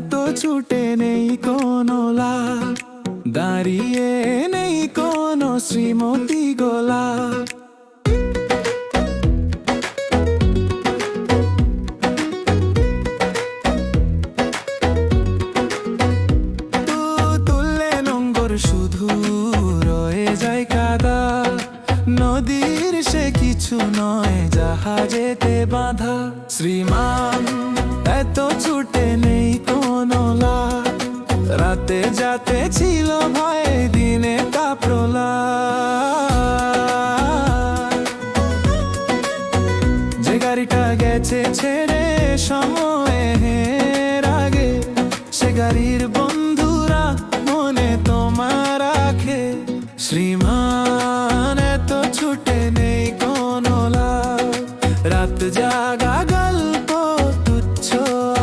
এত ছুটে নেই কোনো লাভ, দাঁড়িয়ে নেই কোনো শ্রীমতী গোলাপ। তুললে নোঙ্গর শুধু রয়ে যায় কাদা, নদীর সে কিছু নয় জাহাজেতে বাঁধা। শ্রীমান এত ছুটে নেই কোনো লাভ, রাতে যাতে ছিল ভয় দিনে তা প্রলাপ। যে গাড়িটা গেছে ছেড়ে সময়ের আগে, সে গাড়ির বন্ধুরা মনে তোমার রাখে। শ্রীমান এত ছুটে নেই কোনো লাভ, রাত জাগা গল্প তুচ্ছ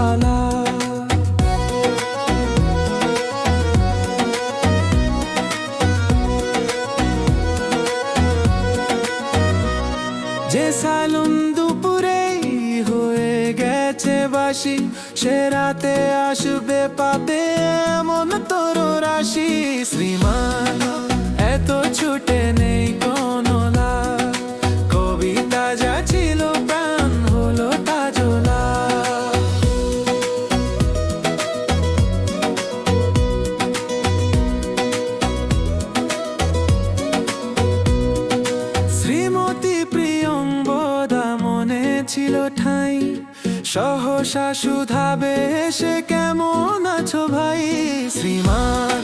আলাপ। যে সালুন দুপুরেই হয়ে গেছে বাসি, সে রাতে আসবে পাবে এমন তোর রাশি। শ্রীমান এত ছুটে নেই কোনো লাভ, কবিতা যা ছিল প্রাণ হলো তা জোলা। শ্রীমতী প্রিয়ঙ্গদা মনে ছিল ঠাঁই, সহসা শুধাবে সে কেমন আছো ভাই। শ্রীমান